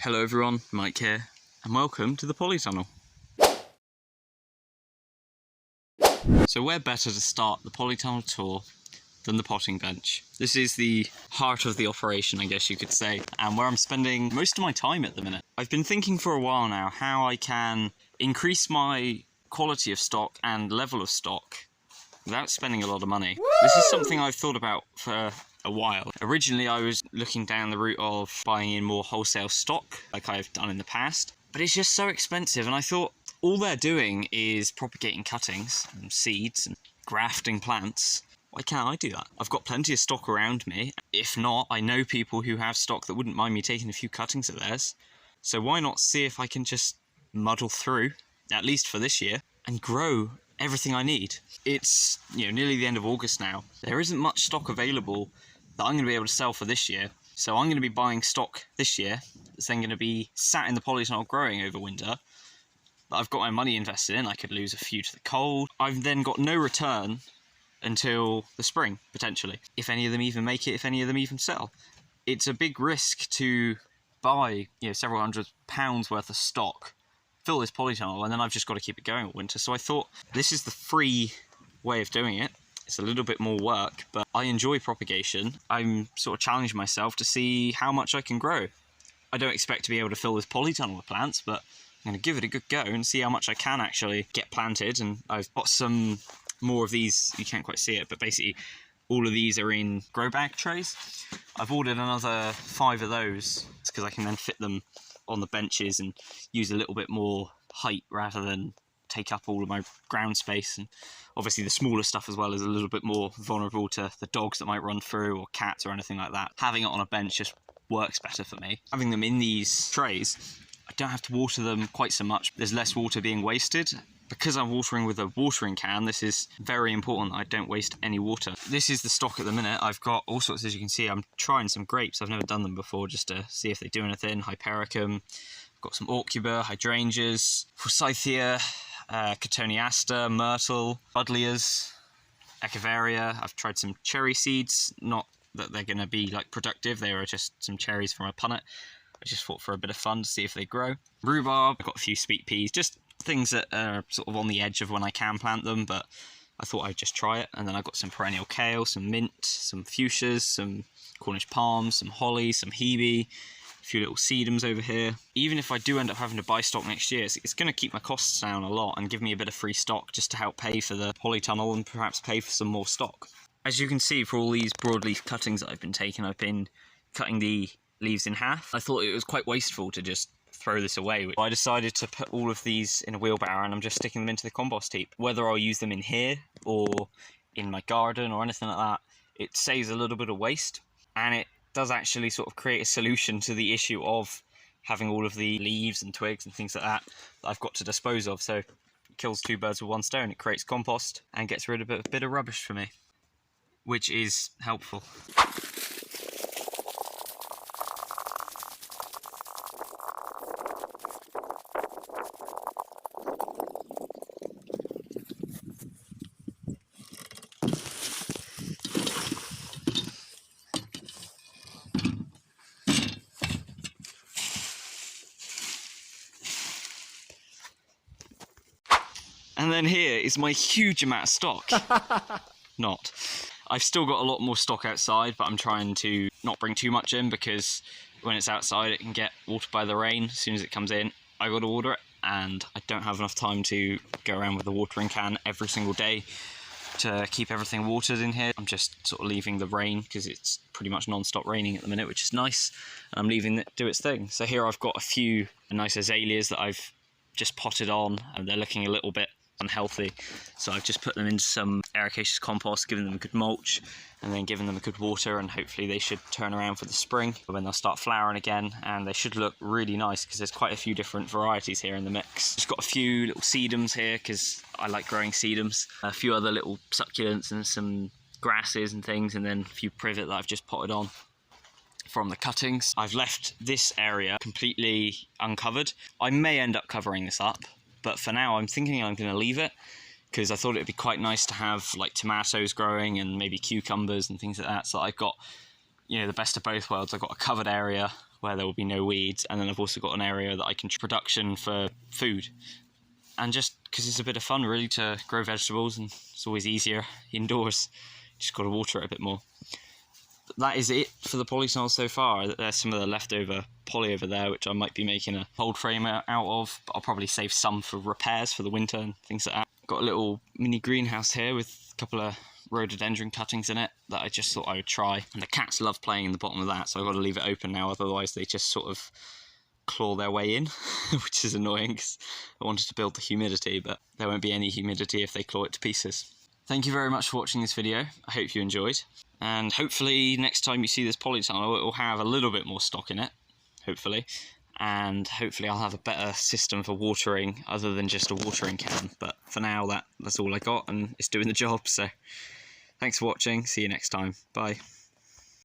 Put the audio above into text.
Hello everyone, Mike here, and welcome to the Polytunnel. So where better to start the Polytunnel Tour than the potting bench? This is the heart of the operation, I guess you could say, and where I'm spending most of my time at the minute. I've been thinking for a while now how I can increase my quality of stock and level of stock without spending a lot of money. Woo! This is something I've thought about for a while. Originally I was looking down the route of buying in more wholesale stock like I've done in the past, but it's just so expensive, and I thought all they're doing is propagating cuttings and seeds and grafting plants. Why can't I do that? I've got plenty of stock around me. If not, I know people who have stock that wouldn't mind me taking a few cuttings of theirs. So why not see if I can just muddle through, at least for this year, and grow everything I need. It's nearly the end of August now. There isn't much stock available that I'm going to be able to sell for this year. So I'm going to be buying stock this year that's then going to be sat in the polytunnel growing over winter. That I've got my money invested in. I could lose a few to the cold. I've then got no return until the spring, potentially. If any of them even make it, if any of them even sell. It's a big risk to buy several £100s worth of stock, fill this polytunnel, and then I've just got to keep it going all winter. So I thought this is the free way of doing it. It's a little bit more work, but I enjoy propagation. I'm sort of challenging myself to see how much I can grow. I don't expect to be able to fill this polytunnel with plants, but I'm going to give it a good go and see how much I can actually get planted. And I've got some more of these, you can't quite see it, but basically all of these are in grow bag trays. I've ordered another 5 of those. It's because I can then fit them on the benches and use a little bit more height rather than take up all of my ground space. And obviously the smaller stuff as well is a little bit more vulnerable to the dogs that might run through, or cats or anything like that. Having it on a bench just works better for me. Having them in these trays, I don't have to water them quite so much. There's less water being wasted. Because I'm watering with a watering can, this is very important that I don't waste any water. This is the stock at the minute. I've got all sorts, as you can see. I'm trying some grapes. I've never done them before, just to see if they do anything. Hypericum. I've got some aucuba, hydrangeas, forsythia, cotoneaster, myrtle, buddleias, echeveria. I've tried some cherry seeds. Not that they're going to be productive. They were just some cherries from a punnet. I just thought for a bit of fun to see if they grow. Rhubarb. I've got a few sweet peas. Just things that are sort of on the edge of when I can plant them, but I thought I'd just try it. And then I've got some perennial kale, some mint, some fuchsias, some Cornish palms, some holly, some hebe, a few little sedums over here. Even if I do end up having to buy stock next year, it's going to keep my costs down a lot and give me a bit of free stock just to help pay for the polytunnel and perhaps pay for some more stock. As you can see, for all these broadleaf cuttings that I've been taking, I've been cutting the leaves in half. I thought it was quite wasteful to just throw this away. I decided to put all of these in a wheelbarrow and I'm just sticking them into the compost heap. Whether I'll use them in here or in my garden or anything like that, it saves a little bit of waste, and it does actually sort of create a solution to the issue of having all of the leaves and twigs and things like that I've got to dispose of. So it kills 2 birds with 1 stone. It creates compost and gets rid of a bit of rubbish for me, which is helpful. And then here is my huge amount of stock. Not. I've still got a lot more stock outside, but I'm trying to not bring too much in, because when it's outside it can get watered by the rain. As soon as it comes in, I got to water it, and I don't have enough time to go around with a watering can every single day to keep everything watered in here. I'm just sort of leaving the rain, because it's pretty much non-stop raining at the minute, which is nice, and I'm leaving it do its thing. So here I've got a few nice azaleas that I've just potted on, and they're looking a little bit unhealthy, so I've just put them into some ericaceous compost, given them a good mulch, and then given them a good water, and hopefully they should turn around for the spring when they'll start flowering again, and they should look really nice because there's quite a few different varieties here in the mix. Just got a few little sedums here because I like growing sedums, a few other little succulents and some grasses and things, and then a few privet that I've just potted on from the cuttings. I've left this area completely uncovered. I may end up covering this up, but for now I'm thinking I'm going to leave it, because I thought it'd be quite nice to have tomatoes growing and maybe cucumbers and things like that. So I've got the best of both worlds. I've got a covered area where there will be no weeds, and then I've also got an area that I can production for food. And just because it's a bit of fun really to grow vegetables, and it's always easier indoors, just got to water it a bit more. But that is it for the polytunnel so far. There's some of the leftover poly over there which I might be making a hold frame out of, but I'll probably save some for repairs for the winter and things like that. Got a little mini greenhouse here with a couple of rhododendron cuttings in it that I just thought I would try, and the cats love playing in the bottom of that, so I've got to leave it open now, otherwise they just sort of claw their way in, which is annoying because I wanted to build the humidity, but there won't be any humidity if they claw it to pieces. Thank you very much for watching this video. I hope you enjoyed, and hopefully next time you see this polytunnel it will have a little bit more stock in it, hopefully, and hopefully I'll have a better system for watering other than just a watering can. But for now that's all I got, and it's doing the job. So thanks for watching, see you next time, bye.